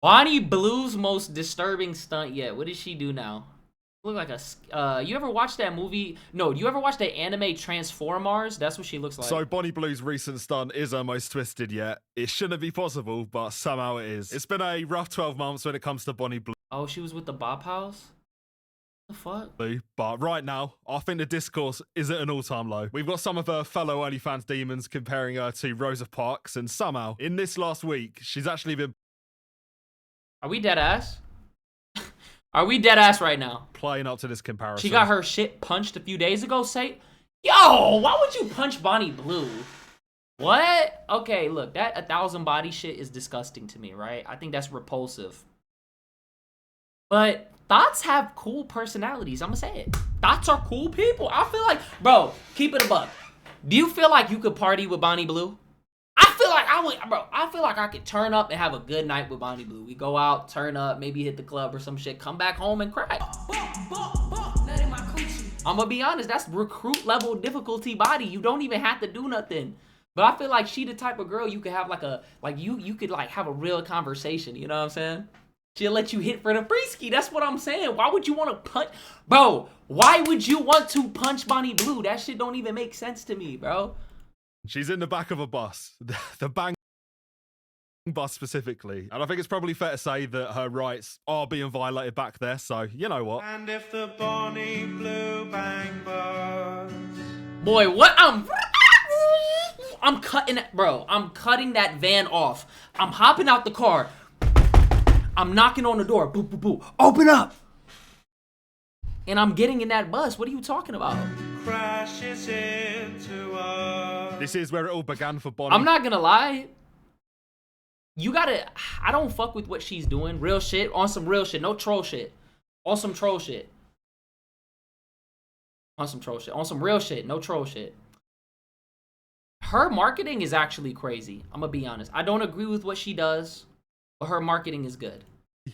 Bonnie Blue's most disturbing stunt yet. What did she do now? Look like a you ever watch that movie? No, you ever watch the anime Transformers? That's what she looks like. So Bonnie Blue's recent stunt is her most twisted yet. It shouldn't be possible, but somehow it is. It's been a rough 12 months when it comes to Bonnie Blue. Oh, she was with the Bop House? The fuck? But right now, I think the discourse is at an all-time low. We've got some of her fellow OnlyFans demons comparing her to Rosa Parks, and somehow, in this last week, she's actually been... Are we dead ass? Are we dead ass right now? Playing up to this comparison. She got her shit punched a few days ago, say? Yo, why would you punch Bonnie Blue? What? Okay, look, that 1,000 body shit is disgusting to me, right? I think that's repulsive. But thoughts have cool personalities, I'm gonna say it. Thoughts are cool people. I feel like, bro, keep it a buck. Do you feel like you could party with Bonnie Blue? I feel like I would, bro. I feel like I could turn up and have a good night with Bonnie Blue. We go out, turn up, maybe hit the club or some shit, come back home and cry. I'm gonna be honest, that's recruit level difficulty body. You don't even have to do nothing. But I feel like she the type of girl you could have you could like have a real conversation, you know what I'm saying? She'll let you hit for the freeski. That's what I'm saying. Why would you want to punch? Bro, why would you want to punch Bonnie Blue? That shit don't even make sense to me, bro. She's in the back of a bus. The bang bus specifically. And I think it's probably fair to say that her rights are being violated back there. So, you know what? And if the Bonnie Blue bang bus. Boy, what? I'm cutting that, bro. I'm cutting that van off. I'm hopping out the car. I'm knocking on the door. Boo, boo, boo. Open up. And I'm getting in that bus. What are you talking about? Crashes into us. This is where it all began for Bonnie. I'm not gonna lie. You gotta... I don't fuck with what she's doing. Real shit. On some real shit. No troll shit. On some troll shit. On some troll shit. On some real shit. No troll shit. Her marketing is actually crazy. I'm gonna be honest. I don't agree with what she does, but her marketing is good.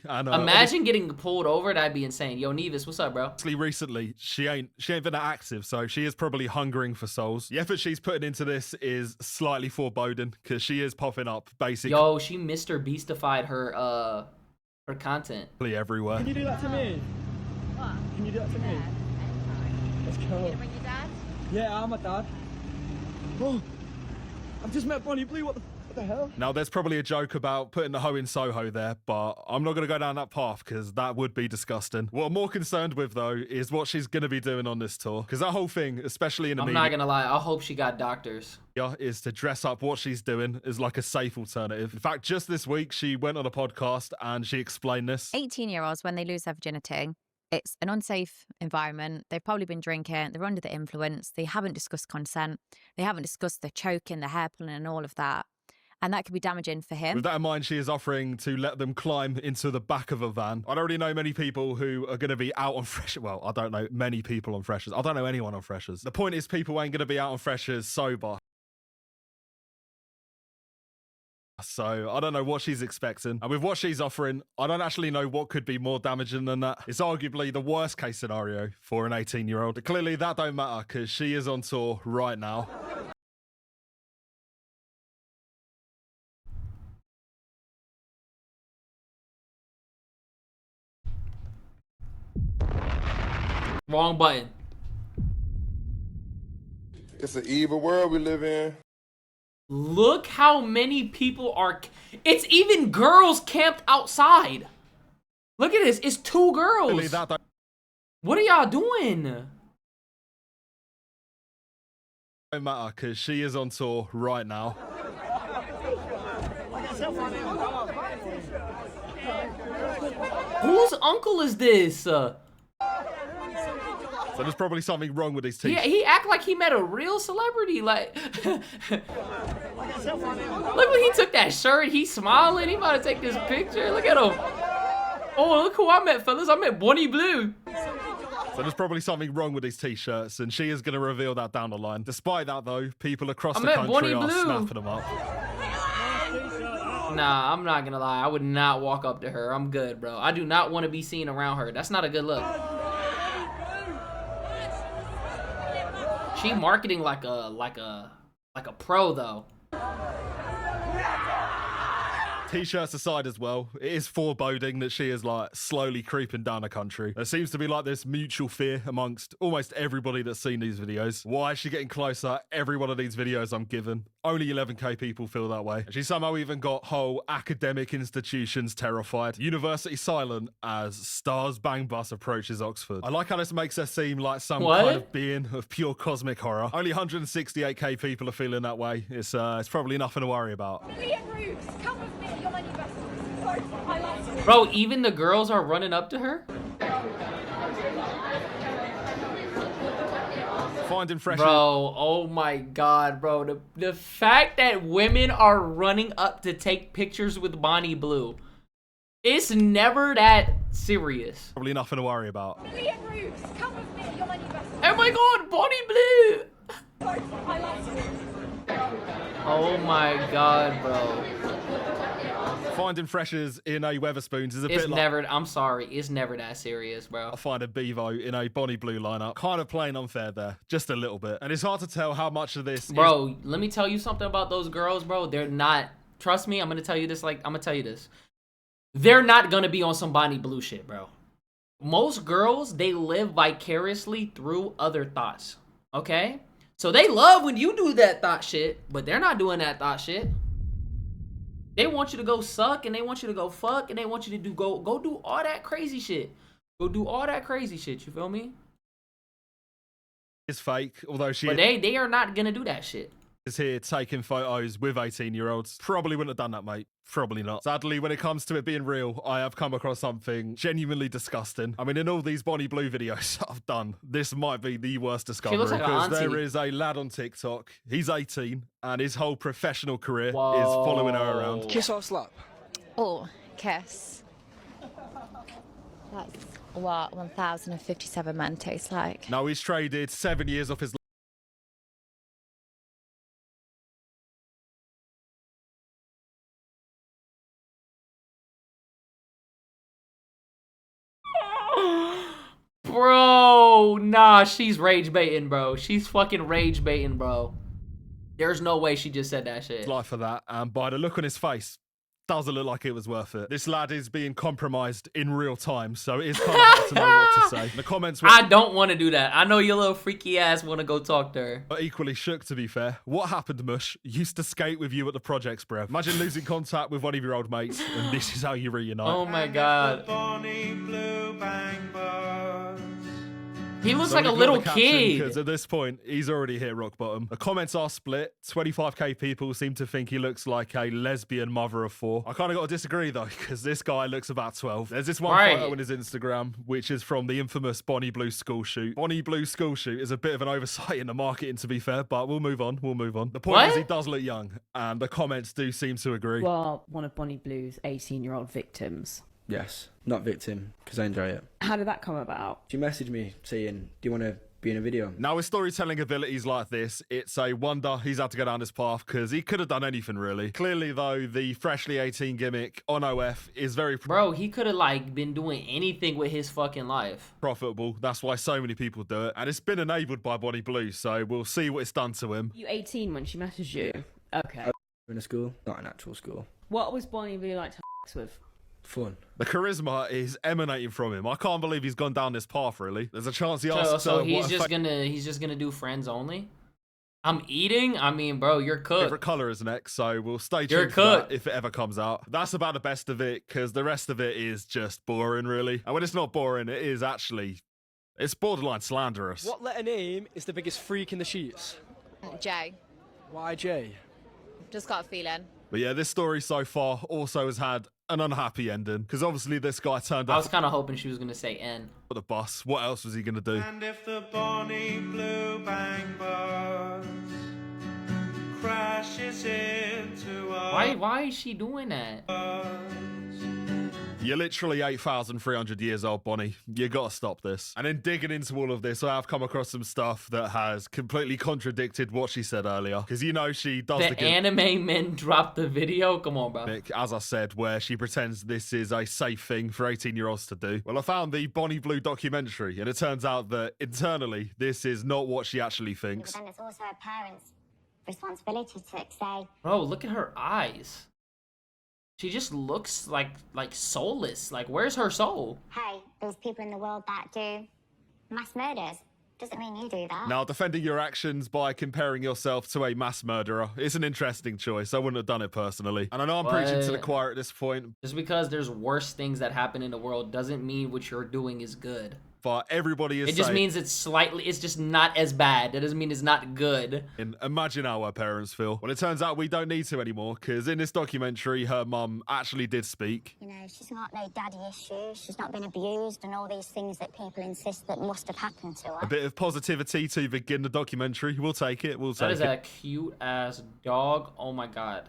I know. Imagine getting pulled over. That'd be insane. Yo, Nevis, what's up, bro? Recently, she ain't been that active, so she is probably hungering for souls. The effort she's putting into this is slightly foreboding because she is popping up basically. Yo, she Mr. Beastified her content. Everywhere. Can you do that to me? What? Can you do that to me? Let's go. You gonna bring your dad? Yeah, I'm a dad. Oh, I've just met Bonnie Blue. What the hell? Now, there's probably a joke about putting the hoe in Soho there, but I'm not going to go down that path because that would be disgusting. What I'm more concerned with, though, is what she's going to be doing on this tour. Because that whole thing, especially in the media... I'm not going to lie. I hope she got doctors. ...is to dress up what she's doing as like a safe alternative. In fact, just this week, she went on a podcast and she explained this. 18-year-olds, when they lose their virginity, it's an unsafe environment. They've probably been drinking. They're under the influence. They haven't discussed consent. They haven't discussed the choking, the hair pulling and all of that. And that could be damaging for him. With that in mind, she is offering to let them climb into the back of a van. I don't really know many people who are going to be out on Freshers. Well, I don't know many people on Freshers. I don't know anyone on Freshers. The point is, people ain't going to be out on Freshers sober. So I don't know what she's expecting. And with what she's offering, I don't actually know what could be more damaging than that. It's arguably the worst case scenario for an 18-year-old. But clearly that don't matter because she is on tour right now. Wrong button. It's an evil world we live in. Look how many people are... It's even girls camped outside. Look at this. It's 2 girls. Clearly that don't What are y'all doing? matter because she is on tour right now. Whose uncle is this? So there's probably something wrong with his teeth. Yeah, he act like he met a real celebrity. Like, look when he took that shirt. He's smiling. He about to take this picture. Look at him. Oh, look who I met, fellas. I met Bonnie Blue. So there's probably something wrong with these t-shirts, and she is going to reveal that down the line. Despite that, though, people across the country are snapping them up. Nah, I'm not gonna lie. I would not walk up to her. I'm good, bro. I do not want to be seen around her. That's not a good look. She marketing like a pro though. T-shirts aside as well, it is foreboding that she is like slowly creeping down the country. There seems to be like this mutual fear amongst almost everybody that's seen these videos. Why is she getting closer? Every one of these videos I'm given, only 11k people feel that way. She somehow even got whole academic institutions terrified. University silent as Stars Bang Bus approaches Oxford. I like how this makes her seem like some kind of being of pure cosmic horror. Only 168k people are feeling that way. It's probably nothing to worry about. Come with me, you're my new best friend. Sorry, I like you. Bro, even the girls are running up to her? Finding fresh. Bro, oh my god, bro. The fact that women are running up to take pictures with Bonnie Blue, it's never that serious. Probably nothing to worry about. Come with me, you're my new best friend. Oh my god, Bonnie Blue! Sorry, I like you. Oh my god, bro. Finding freshers in a Weatherspoons is a It's bit like... never, I'm sorry, it's never that serious, bro. I find a Bevo in a Bonnie Blue lineup kind of playing unfair there, just a little bit. And it's hard to tell how much of this Bro, let me tell you something about those girls, bro. They're not, trust me, I'm gonna tell you this, they're not gonna be on some Bonnie Blue shit, bro. Most girls, they live vicariously through other thoughts, okay? So they love when you do that thought shit, but they're not doing that thought shit. They want you to go suck, and they want you to go fuck, and they want you to go do all that crazy shit. Go do all that crazy shit, you feel me? is fake, although she But they are not gonna do that shit. is here taking photos with 18-year-olds. Probably wouldn't have done that, mate. Probably not. Sadly, when it comes to it being real, I have come across something genuinely disgusting. I mean, in all these Bonnie Blue videos I've done, this might be the worst discovery. looks like an because auntie. there is a lad on TikTok. He's 18, and his whole professional career is following her around. Kiss or slap? Oh, kiss. That's what 1,057 men taste like. Now, he's traded 7 years off his Bro, nah, she's rage baiting, bro. She's fucking rage baiting, bro. There's no way she just said that shit. life for that, and by the look on his face, doesn't look like it was worth it. This lad is being compromised in real time, so it is kind of hard to know what to say. The comments were I don't want to do that. I know your little freaky ass want to go talk to her. equally shook, to be fair. What happened, Mush? Used to skate with you at the projects, bruv. Imagine losing contact with one of your old mates, and this is how you reunite. Oh my And if god. the Bonnie Blue Bang Bus He looks So like a ignore little the caption, kid. because at this point, he's already hit rock bottom. The comments are split. 25k people seem to think he looks like a lesbian mother of 4. I kind of got to disagree, though, because this guy looks about 12. There's this one Right. photo on his Instagram, which is from the infamous Bonnie Blue school shoot. Bonnie Blue school shoot is a bit of an oversight in the marketing, to be fair, but we'll move on. We'll move on. The point is What? he does look young, and the comments do seem to agree. You are one of Bonnie Blue's 18-year-old victims. Yes, not victim, because I enjoy it. How did that come about? She messaged me saying, do you want to be in a video? Now, with storytelling abilities like this, it's a wonder he's had to go down this path, because he could have done anything, really. Clearly, though, the freshly 18 gimmick on OF is very Bro, he could have like been doing anything with his fucking life. profitable. That's why so many people do it. And it's been enabled by Bonnie Blue, so we'll see what it's done to him. You 18 when she messaged you? Okay. In a school, not an actual school. What was Bonnie really like to sex with? Fun. The charisma is emanating from him. I can't believe he's gone down this path, really. There's a chance he asks So her he's what just gonna do friends only? I'm eating? I mean, bro, you're favorite cooked. color is next, so we'll stay You're tuned for that cooked. if it ever comes out. That's about the best of it, because the rest of it is just boring, really. And when it's not boring, it is actually... It's borderline slanderous. What letter name is the biggest freak in the sheets? Jay, Why J? just got a feeling. But yeah, this story so far also has had an unhappy ending, because obviously this guy turned I up was kind of hoping she was gonna say N. at the bus. What else was he going to do? And if the Bonnie Blue Bang Bus crashes into us, Why is she doing that? You're literally 8,300 years old, Bonnie. You gotta stop this. And in digging into all of this, I have come across some stuff that has completely contradicted what she said earlier. Because you know she does The the good anime men dropped the video? Come on, bro. gimmick, as I said, where she pretends this is a safe thing for 18-year-olds to do. Well, I found the Bonnie Blue documentary, and it turns out that internally, this is not what she actually But thinks. then there's also a parent's responsibility to say, Bro, look at her eyes. She just looks like soulless. Like, where's her soul? Hey, there's people in the world that do mass murders. Doesn't mean you do that. Now, defending your actions by comparing yourself to a mass murderer is an interesting choice. I wouldn't have done it personally. And I know I'm preaching to the What? choir at this point, Just because there's worse things that happen in the world doesn't mean what you're doing is good. but everybody is It just saying, means it's just not as bad. That doesn't mean it's not good. imagine how our parents feel. Well, it turns out we don't need to anymore, because in this documentary, her mum actually did speak. You know, she's got no daddy issues. She's not been abused and all these things that people insist that must have happened to her. A bit of positivity to begin the documentary. We'll take it. We'll That take is it. a cute ass dog. Oh my god.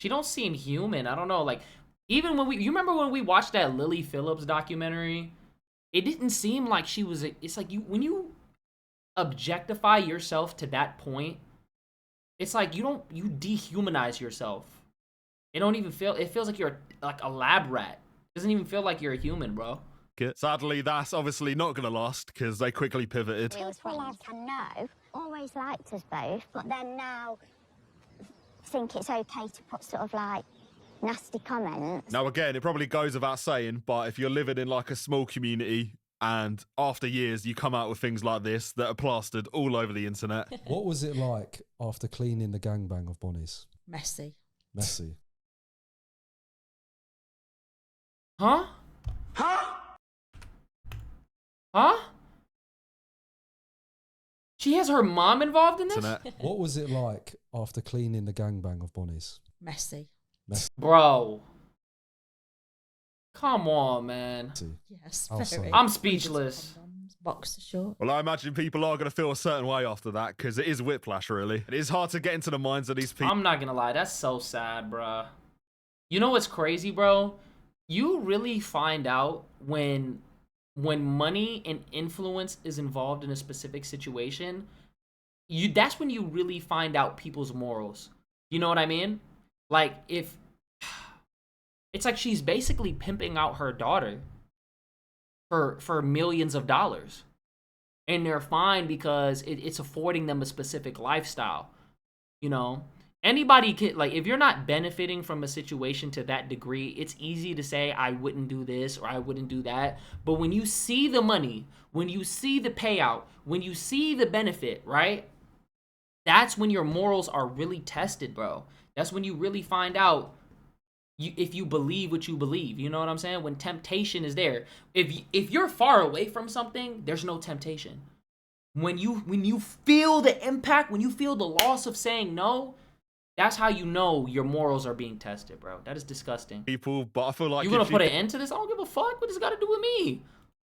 She don't seem human. I don't know. Like, even when you remember when we watched that Lily Phillips documentary? It didn't seem like she was. It's like when you objectify yourself to that point, it's like you dehumanize yourself. It don't even feel. It feels like you're like a lab rat. It doesn't even feel like you're a human, bro. Sadly, that's obviously not going to last, because they quickly pivoted. People like I know always liked us both, but then now think it's okay to put sort of like nasty comments. Now, again, it probably goes without saying, but if you're living in like a small community and after years you come out with things like this that are plastered all over the internet. What was it like after cleaning the gangbang of Bonnie's? Messy. Messy. Huh? Huh? She has her mom involved in this? What was it like after cleaning the gangbang of Bonnie's? Messy. Bro. Come on, man. Yes, Outside. very. I'm speechless. Boxer short. Well, I imagine people are going to feel a certain way after that, because it is whiplash, really. It is hard to get into the minds of these people. I'm not gonna lie, that's so sad, bruh. You know what's crazy, bro? You really find out when money and influence is involved in a specific situation, that's when you really find out people's morals. You know what I mean? Like, if it's like she's basically pimping out her daughter for millions of dollars, and they're fine because it's affording them a specific lifestyle. You know, anybody can, like, if you're not benefiting from a situation to that degree, it's easy to say I wouldn't do this or I wouldn't do that. But when you see the money, when you see the payout, when you see the benefit, right? That's when your morals are really tested, bro. That's when you really find out if you believe what you believe. You know what I'm saying? When temptation is there. If you're far away from something, there's no temptation. When you feel the impact, when you feel the loss of saying no, that's how you know your morals are being tested, bro. That is disgusting. People, but I feel like you gonna put an end to this? I don't give a fuck. What does it got to do with me?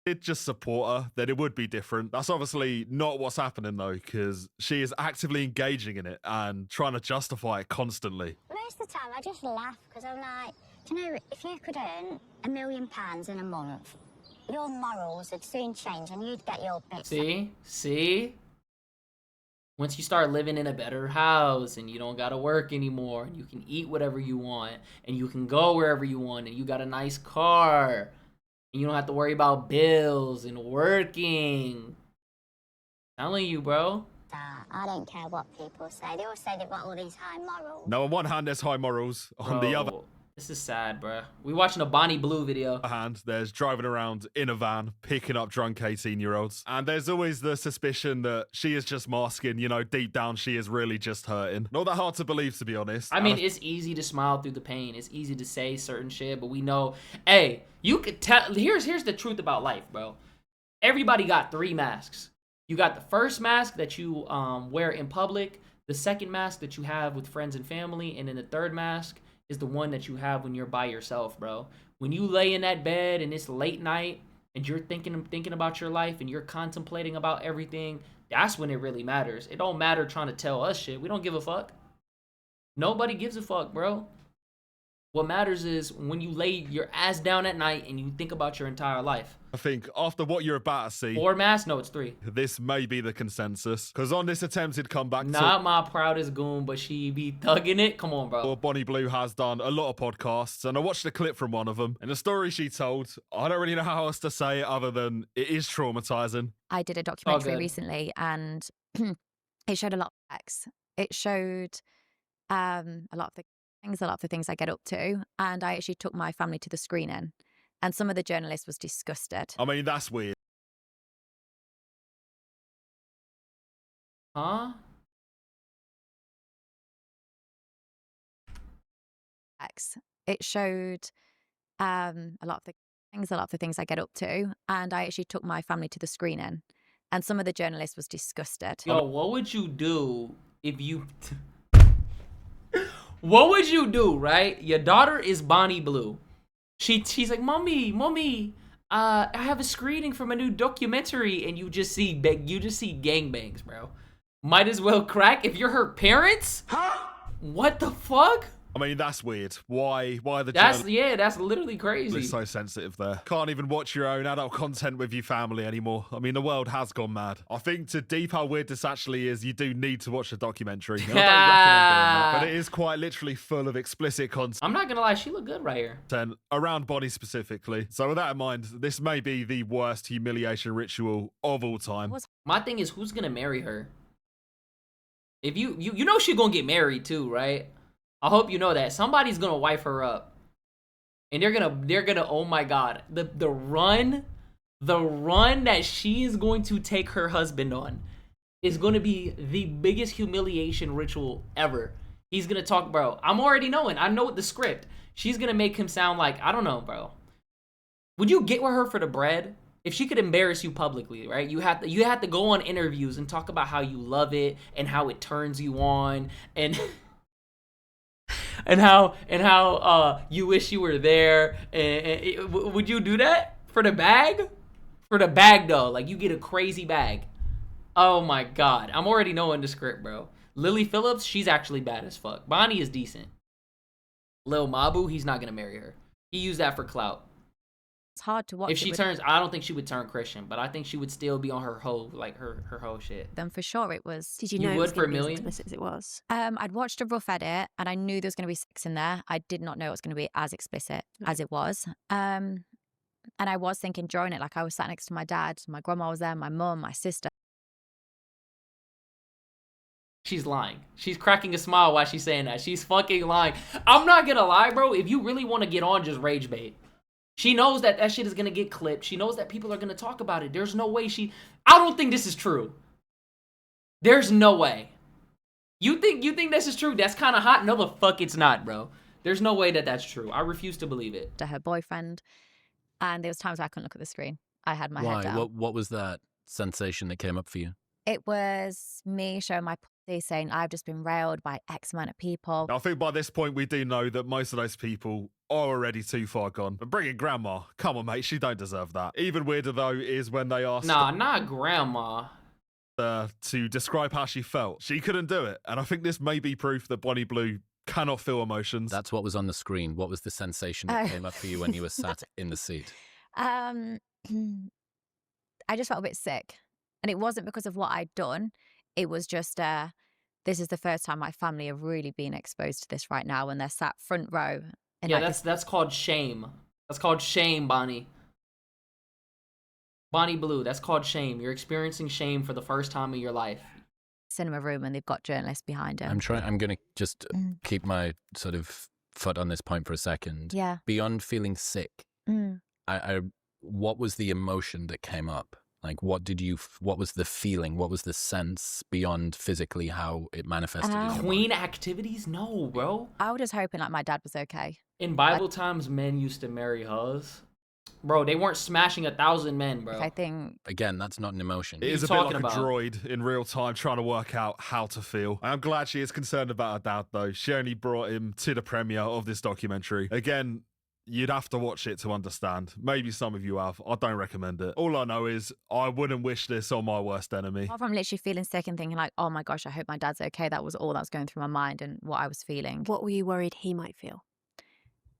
Did just support her, then it would be different. That's obviously not what's happening though, because she is actively engaging in it and trying to justify it constantly. Most of the time I just laugh because I'm like, do you know, if you could earn £1 million in a month, your morals would soon change and you'd get your bits. See? Once you start living in a better house and you don't gotta work anymore and you can eat whatever you want and you can go wherever you want and you got a nice car and you don't have to worry about bills and working. I'm telling you, bro. I don't care what people say. They all say they've got all these high morals. Now, on one hand, there's high morals. On the other This is sad, bro. We watching a Bonnie Blue video. hand, there's driving around in a van, picking up drunk 18-year-olds. And there's always the suspicion that she is just masking, you know, deep down she is really just hurting. Not that hard to believe, to be honest. I mean, it's easy to smile through the pain. It's easy to say certain shit, but we know, hey, you could tell. Here's the truth about life, bro. Everybody got 3 masks. You got the first mask that you wear in public, the second mask that you have with friends and family, and then the third mask is the one that you have when you're by yourself, bro. When you lay in that bed and it's late night and you're thinking about your life and you're contemplating about everything, that's when it really matters. It don't matter trying to tell us shit. We don't give a fuck. Nobody gives a fuck, bro. What matters is when you lay your ass down at night and you think about your entire life. I think after what you're about to see, 4 masks? No, it's 3. this may be the consensus. Because on this attempted comeback Not my proudest goon, but she be thugging it. Come on, bro. Bonnie Blue has done a lot of podcasts, and I watched a clip from one of them. And the story she told, I don't really know how else to say it other than it is traumatizing. I did a documentary good. recently and it showed a lot of facts. It showed a lot of the things, a lot of the things I get up to. And I actually took my family to the screening. And some of the journalists was disgusted. I mean, that's weird. Huh? It showed a lot of the things I get up to. And I actually took my family to the screening. And some of the journalists was disgusted. Yo, what would you do if you... What would you do, right? Your daughter is Bonnie Blue. She's like, mommy, I have a screening from a new documentary, and you just see gangbangs, bro. Might as well crack if you're her parents. Huh? What the fuck? I mean, that's weird. Why the that's literally crazy. It's so sensitive there. Can't even watch your own adult content with your family anymore. I mean, the world has gone mad. I think to deep how weird this actually is, you do need to watch the documentary. I don't recommend doing that, but it is quite literally full of explicit content. I'm not gonna lie, she look good right here. Around Bonnie specifically. So with that in mind, this may be the worst humiliation ritual of all time. My thing is, who's gonna marry her? If you know she's gonna get married too, right? I hope you know that somebody's gonna wife her up, and they're gonna oh my god, the run that she is going to take her husband on is gonna be the biggest humiliation ritual ever. He's gonna talk, bro. I'm already knowing. I know the script. She's gonna make him sound like, I don't know, bro. Would you get with her for the bread? If she could embarrass you publicly, right? You have to go on interviews and talk about how you love it and how it turns you on and. And how you wish you were there. And would you do that for the bag? For the bag though, like you get a crazy bag. Oh my god, I'm already knowing the script, bro. Lily Phillips, she's actually bad as fuck. Bonnie is decent. Lil Mabu, he's not gonna marry her. He used that for clout. It's hard to watch. If she turns, I don't think she would turn Christian, but I think she would still be on her whole, like her whole shit. Then for sure it was. Did you know You it was would for gonna be as $1 million? explicit as it was? I'd watched a rough edit and I knew there was going to be sex in there. I did not know it was going to be as explicit as it was. And I was thinking during it, like I was sat next to my dad, my grandma was there, my mum, my sister. She's lying. She's cracking a smile while she's saying that. She's fucking lying. I'm not gonna lie, bro. If you really want to get on, just rage bait. She knows that shit is gonna get clipped. She knows that people are gonna talk about it. There's no way I don't think this is true. There's no way. You think this is true? That's kind of hot. No, the fuck it's not, bro. There's no way that that's true. I refuse to believe it. To her boyfriend, and there was times where I couldn't look at the screen. I had my head down. What was that sensation that came up for you? It was me showing my pussy, saying I've just been railed by X amount of people. I think by this point we do know that most of those people are already too far gone. But bringing grandma, come on, mate, she don't deserve that. Even weirder though is when they asked. Nah, not grandma. To describe how she felt. She couldn't do it. And I think this may be proof that Bonnie Blue cannot feel emotions. That's what was on the screen. What was the sensation that came up for you when you were sat in the seat? I just felt a bit sick. And it wasn't because of what I'd done. It was just, this is the first time my family have really been exposed to this right now, and they're sat front row. And yeah, that's called shame. That's called shame, Bonnie. Bonnie Blue, that's called shame. You're experiencing shame for the first time in your life. Cinema room, and they've got journalists behind them. I'm going to just keep my sort of foot on this point for a second. Yeah. Beyond feeling sick, what was the emotion that came up? Like, what was the feeling? What was the sense beyond physically how it manifested? In your Queen body? activities? No, bro. I was just hoping like my dad was okay. In Bible times, men used to marry hoes. Bro, they weren't smashing 1,000 men, bro. I think again, that's not an emotion. It is a bit like a droid in real time trying to work out how to feel. I'm glad she is concerned about her dad, though. She only brought him to the premiere of this documentary. Again, you'd have to watch it to understand. Maybe some of you have. I don't recommend it. All I know is I wouldn't wish this on my worst enemy. apart from literally feeling sick and thinking like, oh my gosh, I hope my dad's okay. That was all that was going through my mind and what I was feeling. What were you worried he might feel?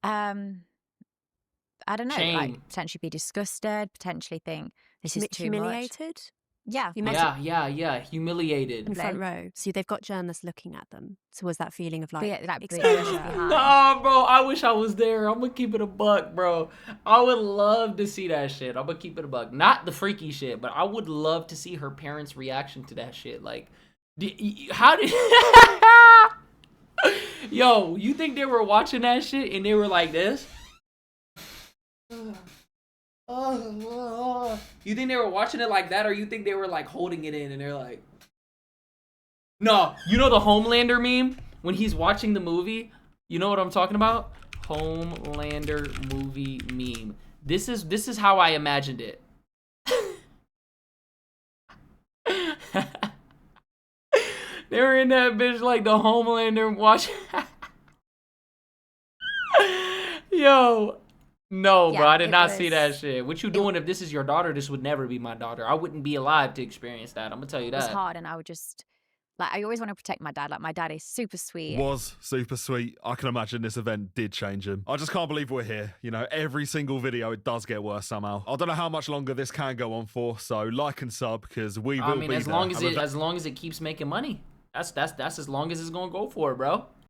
I don't know, Shame. like potentially be disgusted, potentially think this is too humiliated? much. Yeah. Yeah, humiliated. In front row. So they've got journalists looking at them. So was that feeling of like exposure? Nah, bro, I wish I was there. I'm gonna keep it a buck, bro. I would love to see that shit. I'm gonna keep it a buck. Not the freaky shit, but I would love to see her parents' reaction to that shit. Like, how did... Yo, you think they were watching that shit and they were like this? You think they were watching it like that, or you think they were like holding it in and they're like, no, you know the Homelander meme when he's watching the movie? You know what I'm talking about? Homelander movie meme. This is how I imagined it. They were in that bitch like the Homelander watching. Yo. No, bro, I did not see that shit. What you doing if this is your daughter? This would never be my daughter. I wouldn't be alive to experience that. I'm gonna tell you that. It was hard, and I would just like I always want to protect my dad. Like my dad is super sweet. Was super sweet. I can imagine this event did change him. I just can't believe we're here. You know, every single video, it does get worse somehow. I don't know how much longer this can go on for, so like and sub, because we will be as there. long as it keeps making money. That's as long as it's gonna go for, bro.